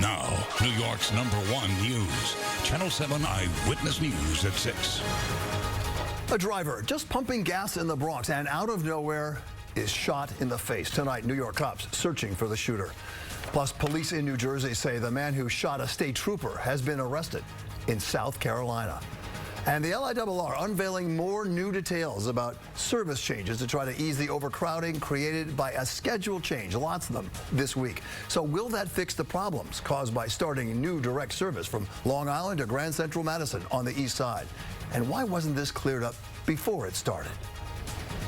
Now, New York's #1 news. Channel 7 Eyewitness News at 6. A driver just pumping gas in the Bronx and out of nowhere is shot in the face. Tonight, New York cops searching for the shooter. Plus, police in New Jersey say the man who shot a state trooper has been arrested in South Carolina. And the LIRR unveiling more new details about service changes to try to ease the overcrowding created by a schedule change, lots of them this week. So will that fix the problems caused by starting new direct service from Long Island to Grand Central Madison on the east side? And why wasn't this cleared up before it started?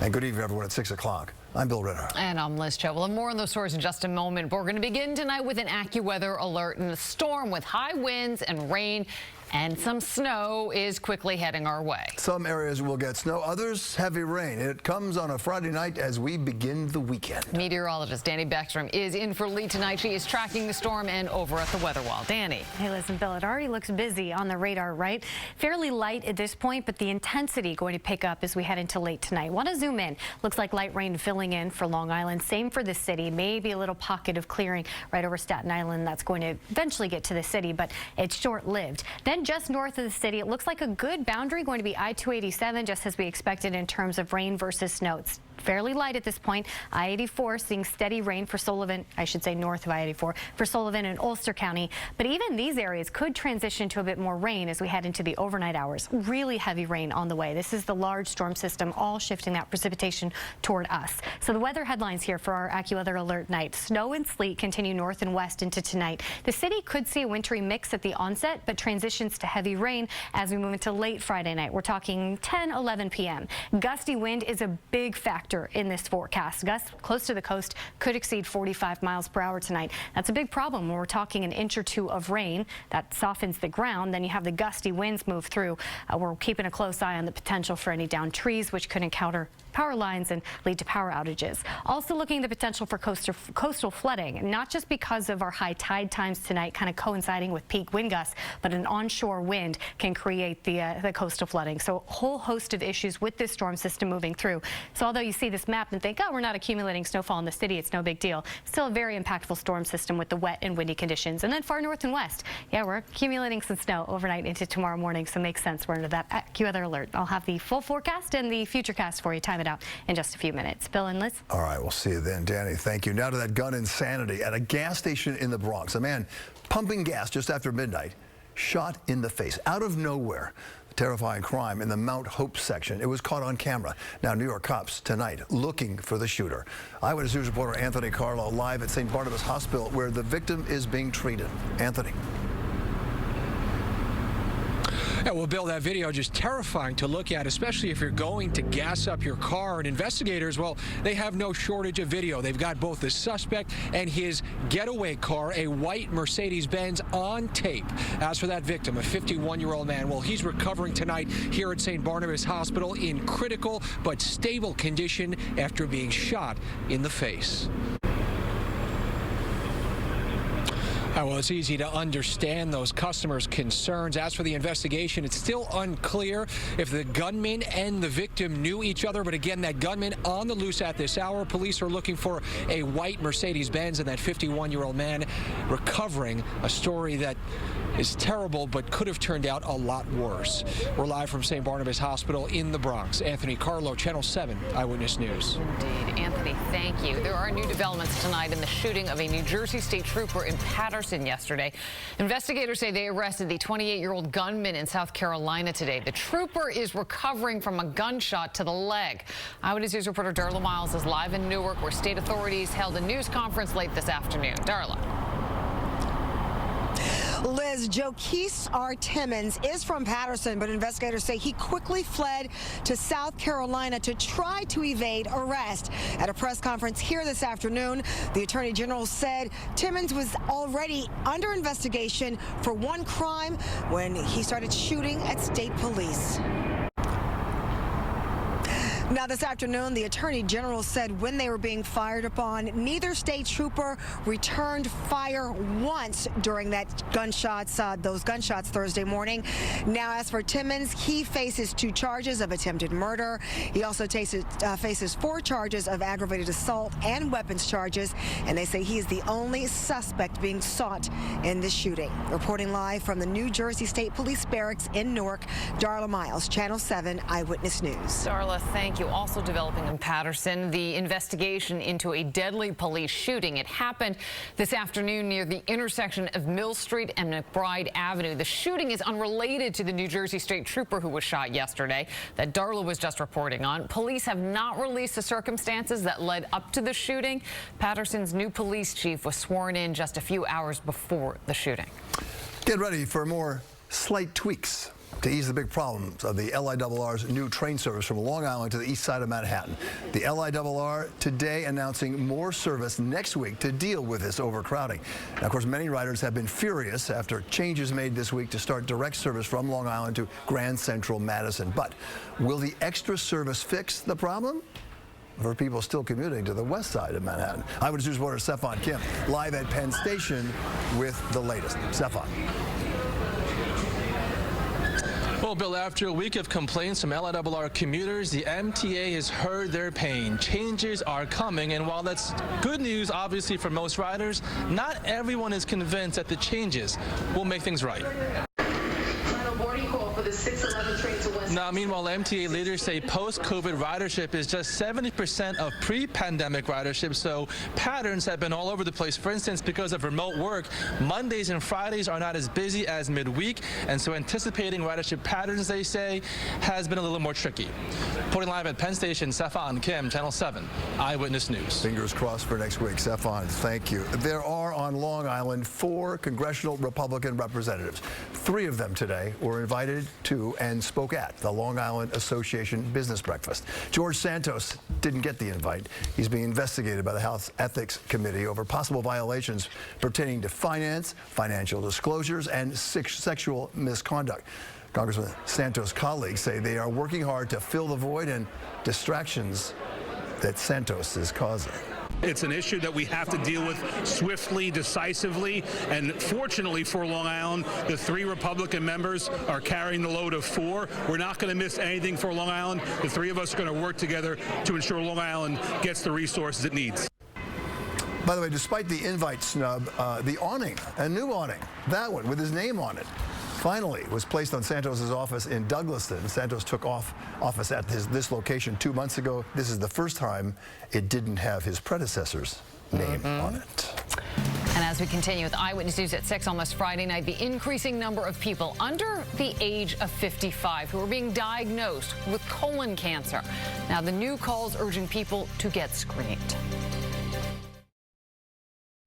And good evening, everyone, at 6 o'clock. I'm Bill Ritter. And I'm Liz Cho. Well, and more on those stories in just a moment. But we're going to begin tonight with an AccuWeather alert, and a storm with high winds and rain and some snow is quickly heading our way. Some areas will get snow, others heavy rain. It comes on a Friday night as we begin the weekend. Meteorologist Danny Beckstrom is in for Lee tonight. She is tracking the storm and over at the weather wall. Danny. Hey, listen, Bill, it already looks busy on the radar, right? Fairly light at this point, but the intensity going to pick up as we head into late tonight. Want to zoom in. Looks like light rain filling in for Long Island. Same for the city. Maybe a little pocket of clearing right over Staten Island. That's going to eventually get to the city, but it's short-lived. Then just north of the city, it looks like a good boundary going to be I-287, just as we expected in terms of rain versus snow. It's fairly light at this point. I-84 seeing steady rain for Sullivan, I should say north of I-84, for Sullivan and Ulster County. But even these areas could transition to a bit more rain as we head into the overnight hours. Really heavy rain on the way. This is the large storm system all shifting that precipitation toward us. So the weather headlines here for our AccuWeather alert night. Snow and sleet continue north and west into tonight. The city could see a wintry mix at the onset, but transitions to heavy rain as we move into late Friday night. We're talking 10, 11 p.m. Gusty wind is a big factor in this forecast. Gusts close to the coast could exceed 45 miles per hour tonight. That's a big problem when we're talking an inch or two of rain that softens the ground. Then you have the gusty winds move through. We're keeping a close eye on the potential for any downed trees, which could encounter power lines and lead to power outages. Also looking at the potential for coastal flooding, not just because of our high tide times tonight kind of coinciding with peak wind gusts, but an onshore wind can create the coastal flooding. So a whole host of issues with this storm system moving through. So although you see this map and think, oh, we're not accumulating snowfall in the city, it's no big deal, still a very impactful storm system with the wet and windy conditions. And then far north and west, yeah, we're accumulating some snow overnight into tomorrow morning, so makes sense. We're under that AccuWeather alert. I'll have the full forecast and the future cast for you. Time it out in just a few minutes. Bill and Liz. All right, we'll see you then, Danny. Thank you. Now to that gun insanity at a gas station in the Bronx. A man pumping gas just after midnight, shot in the face out of nowhere. Terrifying crime in the Mount Hope section. It was caught on camera. Now, New York cops tonight looking for the shooter. Eyewitness News reporter Anthony Carlo live at St. Barnabas Hospital where the victim is being treated. Anthony. Yeah, well, Bill, that video just terrifying to look at, especially if you're going to gas up your car. And investigators, well, they have no shortage of video. They've got both the suspect and his getaway car, a white Mercedes-Benz, on tape. As for that victim, a 51-year-old man, well, he's recovering tonight here at St. Barnabas Hospital in critical but stable condition after being shot in the face. Well, it's easy to understand those customers' concerns. As for the investigation, it's still unclear if the gunman and the victim knew each other. But again, that gunman on the loose at this hour. Police are looking for a white Mercedes-Benz and that 51-year-old man recovering. A story that is terrible but could have turned out a lot worse. We're live from St. Barnabas Hospital in the Bronx. Anthony Carlo, Channel 7 Eyewitness News. Indeed. Anthony, thank you. There are new developments tonight in the shooting of a New Jersey state trooper in Paterson yesterday. Investigators say they arrested the 28-year-old gunman in South Carolina today. The trooper is recovering from a gunshot to the leg. Eyewitness News reporter Darla Miles is live in Newark, where state authorities held a news conference late this afternoon. Darla. Liz, Jokeese R. Timmons is from Paterson, but investigators say he quickly fled to South Carolina to try to evade arrest. At a press conference here this afternoon, the Attorney General said Timmons was already under investigation for one crime when he started shooting at state police. Now, this afternoon, the Attorney General said when they were being fired upon, neither state trooper returned fire once during those gunshots Thursday morning. Now, as for Timmons, he faces 2 charges of attempted murder. He also faces 4 charges of aggravated assault and weapons charges, and they say he is the only suspect being sought in this shooting. Reporting live from the New Jersey State Police Barracks in Newark, Darla Miles, Channel 7 Eyewitness News. Darla, thank you. Also developing in Paterson, the investigation into a deadly police shooting. It happened this afternoon near the intersection of Mill Street and McBride Avenue. The shooting is unrelated to the New Jersey State Trooper who was shot yesterday that Darla was just reporting on. Police have not released the circumstances that led up to the shooting. Paterson's new police chief was sworn in just a few hours before the shooting. Get ready for more slight tweaks to ease the big problems of the LIRR's new train service from Long Island to the east side of Manhattan. The LIRR today announcing more service next week to deal with this overcrowding. Now, of course, many riders have been furious after changes made this week to start direct service from Long Island to Grand Central Madison. But will the extra service fix the problem for people still commuting to the west side of Manhattan? Eyewitness News reporter Stefan Kim live at Penn Station with the latest. Stefan. Well, Bill, after a week of complaints from LIRR commuters, the MTA has heard their pain. Changes are coming, and while that's good news, obviously, for most riders, not everyone is convinced that the changes will make things right. Now, meanwhile, MTA leaders say post-COVID ridership is just 70% of pre-pandemic ridership, so patterns have been all over the place. For instance, because of remote work, Mondays and Fridays are not as busy as midweek, and so anticipating ridership patterns, they say, has been a little more tricky. Reporting live at Penn Station, Stefan Kim, Channel 7 Eyewitness News. Fingers crossed for next week. Stefan, thank you. There are on Long Island 4 congressional Republican representatives. 3 of them today were invited to and spoke at the Long Island Association Business Breakfast. George Santos didn't get the invite. He's being investigated by the House Ethics Committee over possible violations pertaining to finance, financial disclosures, and sexual misconduct. Congressman Santos' colleagues say they are working hard to fill the void and distractions that Santos is causing. It's an issue that we have to deal with swiftly, decisively, and fortunately for Long Island, the 3 Republican members are carrying the load of 4. We're not going to miss anything for Long Island. The 3 of us are going to work together to ensure Long Island gets the resources it needs. By the way, despite the invite snub, the awning, a new awning, that one with his name on it, finally was placed on Santos' office in Douglaston. Santos took office at this location 2 months ago. This is the first time it didn't have his predecessor's name on it. And as we continue with Eyewitness News at 6, almost Friday night, the increasing number of people under the age of 55 who are being diagnosed with colon cancer. Now, the new calls urging people to get screened.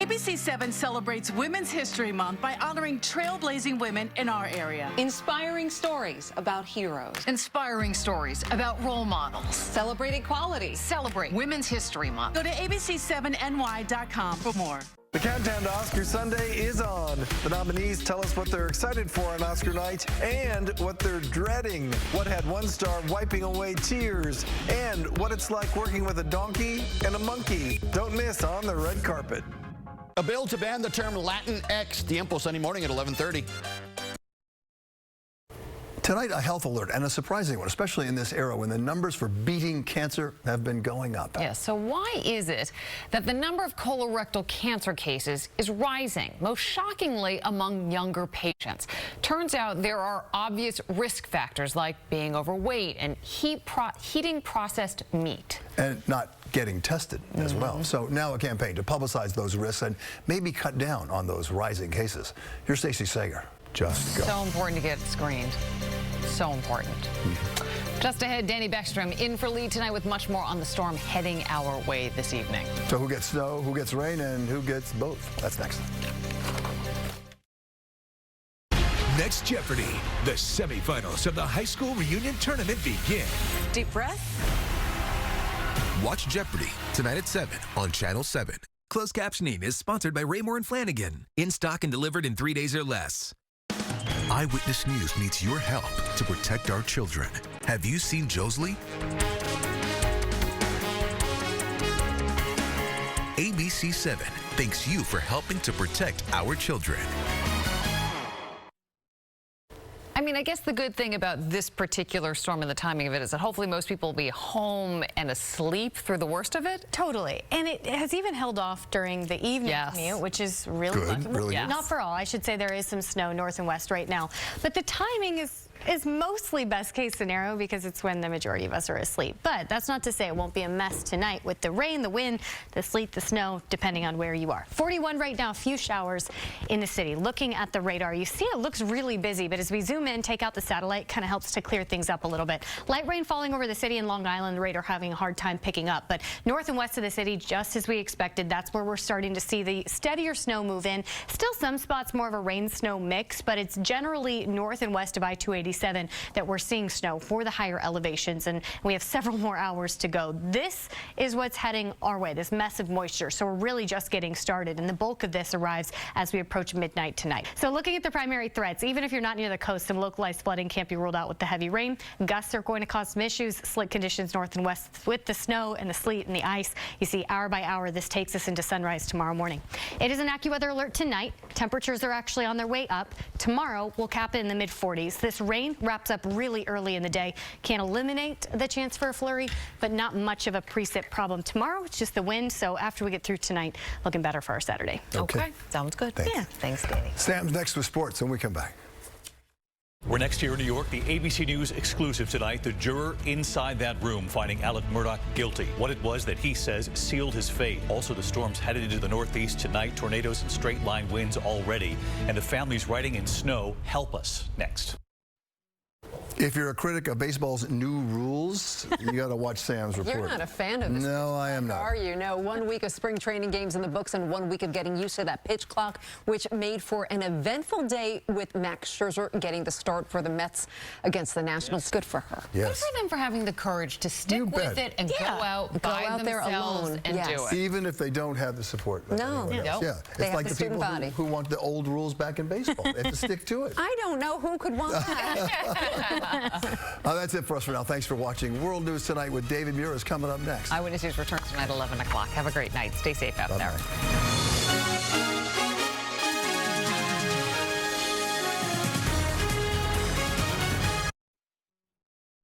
WABC-7 celebrates Women's History Month by honoring trailblazing women in our area. Inspiring stories about heroes. Inspiring stories about role models. Celebrate equality. Celebrate Women's History Month. Go to abc7ny.com for more. The countdown to Oscar Sunday is on. The nominees tell us what they're excited for on Oscar night and what they're dreading. What had one star wiping away tears and what it's like working with a donkey and a monkey. Don't miss On the Red Carpet. A bill to ban the term Latinx. Tiempo Sunday morning at 11:30. Tonight, a health alert, and a surprising one, especially in this era when the numbers for beating cancer have been going up. Yeah, so why is it that the number of colorectal cancer cases is rising, most shockingly among younger patients? Turns out there are obvious risk factors like being overweight and heating processed meat. And not getting tested as well. So now a campaign to publicize those risks and maybe cut down on those rising cases. Here's Stacey Sager. Just go. So important to get screened. So important. Just ahead, Danny Beckstrom in for lead tonight with much more on the storm heading our way this evening. So who gets snow, who gets rain, and who gets both? That's next. Next Jeopardy! The semifinals of the high school reunion tournament begin. Deep breath. Watch Jeopardy! Tonight at 7 on Channel 7. Closed captioning is sponsored by Raymore and Flanagan. In stock and delivered in 3 days or less. Eyewitness News needs your help to protect our children. Have you seen Josley? ABC-7 thanks you for helping to protect our children. I mean, I guess the good thing about this particular storm and the timing of it is that hopefully most people will be home and asleep through the worst of it. Totally. And it has even held off during the evening commute, which is really good. lucky. Really Not for all. I should say there is some snow north and west right now. But the timing is mostly best case scenario because it's when the majority of us are asleep. But that's not to say it won't be a mess tonight with the rain, the wind, the sleet, the snow, depending on where you are. 41 right now, a few showers in the city. Looking at the radar, you see it looks really busy, but as we zoom in, take out the satellite, kind of helps to clear things up a little bit. Light rain falling over the city in Long Island, the radar having a hard time picking up. But north and west of the city, just as we expected, that's where we're starting to see the steadier snow move in. Still some spots more of a rain-snow mix, but it's generally north and west of I-287 that we're seeing snow for the higher elevations, and we have several more hours to go. This is what's heading our way, this mess of moisture, so we're really just getting started, and the bulk of this arrives as we approach midnight tonight. So looking at the primary threats, even if you're not near the coast, some localized flooding can't be ruled out with the heavy rain. Gusts are going to cause some issues, slick conditions north and west with the snow and the sleet and the ice. You see hour by hour this takes us into sunrise tomorrow morning. It is an AccuWeather alert tonight. Temperatures are actually on their way up. Tomorrow we'll cap it in the mid-40s. This rain wraps up really early in the day. Can't eliminate the chance for a flurry, but not much of a precip problem tomorrow. It's just the wind, so after we get through tonight, looking better for our Saturday. Okay. Sounds good. Thanks. Thanks, Danny. Sam's next with sports when we come back. We're next here in New York. The ABC News exclusive tonight. The juror inside that room finding Alec Murdaugh guilty. What it was that he says sealed his fate. Also, the storms headed into the Northeast tonight. Tornadoes and straight line winds already. And the families riding in snow. Help us. Next. If you're a critic of baseball's new rules, you got to watch Sam's report. You're not a fan of this. No, I am not. Are you? No, 1 week of spring training games in the books and 1 week of getting used to that pitch clock, which made for an eventful day with Max Scherzer getting the start for the Mets against the Nationals. Good for her. Good for them for having the courage to stick with it and go out there alone and do it. Even if they don't have the support. Of anyone else. Yeah. It's like the people who want the old rules back in baseball. They have to stick to it. I don't know who could want that. That's it for us for now. Thanks for watching. World News Tonight with David Muir is coming up next. Eyewitness News returns tonight at 11 o'clock. Have a great night. Stay safe out there.